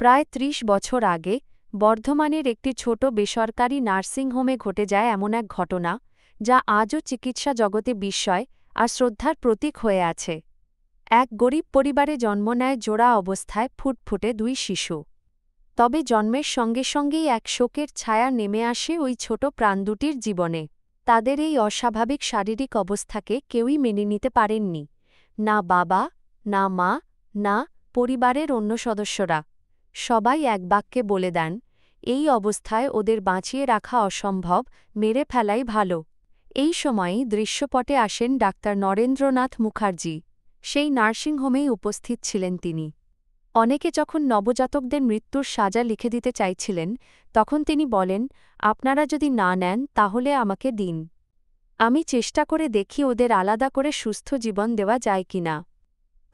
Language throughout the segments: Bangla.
প্রায় ৩০ বছর আগে বর্ধমানের একটি ছোট বেসরকারি নার্সিংহোমে ঘটে যায় এমন এক ঘটনা যা আজও চিকিৎসা জগতে বিস্ময় আর শ্রদ্ধার প্রতীক হয়ে আছে। এক গরিব পরিবারে জন্ম নেয় জোড়া অবস্থায় ফুটফুটে ২ শিশু। তবে জন্মের সঙ্গে সঙ্গেই এক শোকের ছায়া নেমে আসে ওই ছোট প্রাণ দুটির জীবনে। তাদের এই অস্বাভাবিক শারীরিক অবস্থাকে কেউই মেনে নিতে পারেননি, না বাবা, না মা, না পরিবারের অন্য সদস্যরা। সবাই এক বাক্যে বলে দেন, এই অবস্থায় ওদের বাঁচিয়ে রাখা অসম্ভব, মেরে ফেলাই ভালো। এই সময়েই দৃশ্যপটে আসেন ডাক্তার নরেন্দ্রনাথ মুখার্জি। সেই নার্সিংহোমেই উপস্থিত ছিলেন তিনি। অনেকে যখন নবজাতকদের মৃত্যুর সাজা লিখে দিতে চাইছিলেন, তখন তিনি বলেন, আপনারা যদি না নেন তাহলে আমাকে দিন। আমি চেষ্টা করে দেখি ওদের আলাদা করে সুস্থ জীবন দেওয়া যায় কিনা।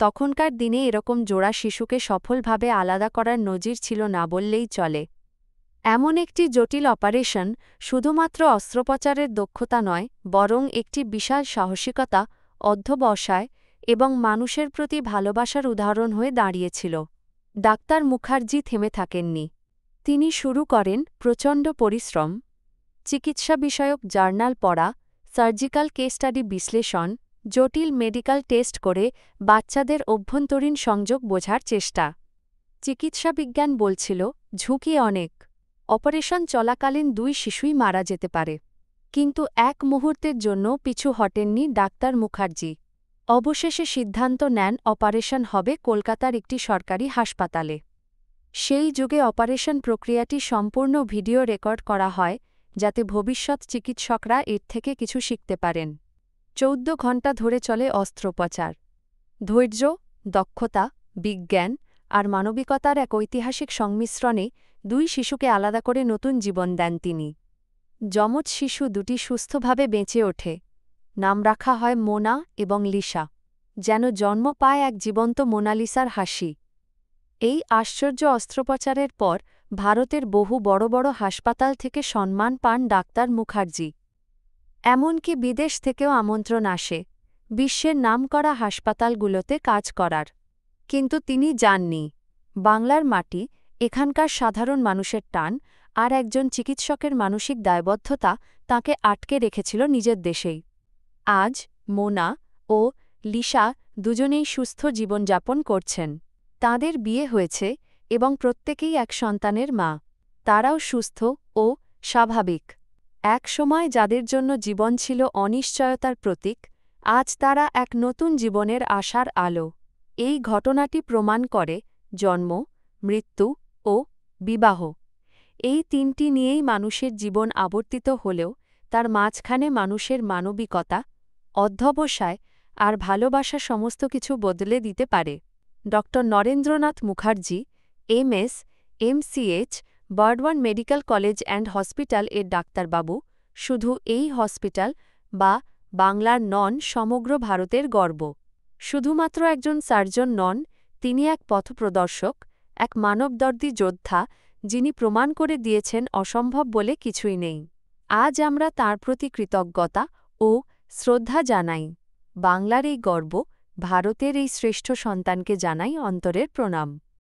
তখনকার দিনে এরকম জোড়া শিশুকে সফলভাবে আলাদা করার নজির ছিল না বললেই চলে। এমন একটি জটিল অপারেশন শুধুমাত্র অস্ত্রোপচারের দক্ষতা নয়, বরং একটি বিশাল সাহসিকতা, অধ্যবসায় এবং মানুষের প্রতি ভালোবাসার উদাহরণ হয়ে দাঁড়িয়েছিল। ডাক্তার মুখার্জি থেমে থাকেননি। তিনি শুরু করেন প্রচণ্ড পরিশ্রম, চিকিৎসা বিষয়ক জার্নাল পড়া, সার্জিক্যাল কেস স্টাডি বিশ্লেষণ, জটিল মেডিকেল টেস্ট করে বাচ্চাদের অভ্যন্তরীণ সংযোগ বোঝার চেষ্টা। চিকিৎসাবিজ্ঞান বলছিল, ঝুঁকি অনেক। অপারেশন চলাকালীন ২ শিশুই মারা যেতে পারে। কিন্তু এক মুহূর্তের জন্য পিছু হটেননি ডাক্তার মুখার্জি। অবশেষে সিদ্ধান্ত নেন অপারেশন হবে কলকাতার একটি সরকারি হাসপাতালে। সেই যুগে অপারেশন প্রক্রিয়াটি সম্পূর্ণ ভিডিও রেকর্ড করা হয়, যাতে ভবিষ্যৎ চিকিৎসকরা এর থেকে কিছু শিখতে পারেন। ১৪ ঘণ্টা ধরে চলে অস্ত্রোপচার। ধৈর্য, দক্ষতা, বিজ্ঞান আর মানবিকতার এক ঐতিহাসিক সংমিশ্রণে ২ শিশুকে আলাদা করে নতুন জীবন দেন তিনি। যমজ শিশু দুটি সুস্থভাবে বেঁচে ওঠে। নাম রাখা হয় মোনা এবং লিসা, যেন জন্ম পায় এক জীবন্ত মোনালিসার হাসি। এই আশ্চর্য অস্ত্রোপচারের পর ভারতের বহু বড় বড় হাসপাতাল থেকে সম্মান পান ডাক্তার মুখার্জি। এমনকি বিদেশ থেকেও আমন্ত্রণ আসে বিশ্বের নামকরা হাসপাতালগুলোতে কাজ করার। কিন্তু তিনি যাননি। বাংলার মাটি, এখানকার সাধারণ মানুষের টান আর একজন চিকিৎসকের মানসিক দায়বদ্ধতা তাঁকে আটকে রেখেছিল নিজের দেশেই। আজ মোনা ও লিসা দুজনেই সুস্থ জীবনযাপন করছেন। তাঁদের বিয়ে হয়েছে এবং প্রত্যেকেই এক সন্তানের মা। তারাও সুস্থ ও স্বাভাবিক। এক সময় যাদের জন্য জীবন ছিল অনিশ্চয়তার প্রতীক, আজ তারা এক নতুন জীবনের আশার আলো। এই ঘটনাটি প্রমাণ করে, জন্ম, মৃত্যু ও বিবাহ, এই তিনটি নিয়েই মানুষের জীবন আবর্তিত হলেও তার মাঝখানে মানুষের মানবিকতা, অধ্যবসায় আর ভালোবাসা সমস্ত কিছু বদলে দিতে পারে। Doctor Narendranath Mukherjee, MS, MCH, Bardhaman medical college and hospital এর ডাক্তারবাবু শুধু এই হসপিটাল বা বাংলার নন, সমগ্র ভারতের গর্ব। শুধুমাত্র একজন সার্জন নন, তিনি এক পথপ্রদর্শক, এক মানবদর্দী যোদ্ধা, যিনি প্রমাণ করে দিয়েছেন অসম্ভব বলে কিছুই নেই। আজ আমরা তাঁর প্রতি কৃতজ্ঞতা ও শ্রদ্ধা জানাই। বাংলার এই গর্ব, ভারতের এই শ্রেষ্ঠ সন্তানকে জানাই অন্তরের প্রণাম।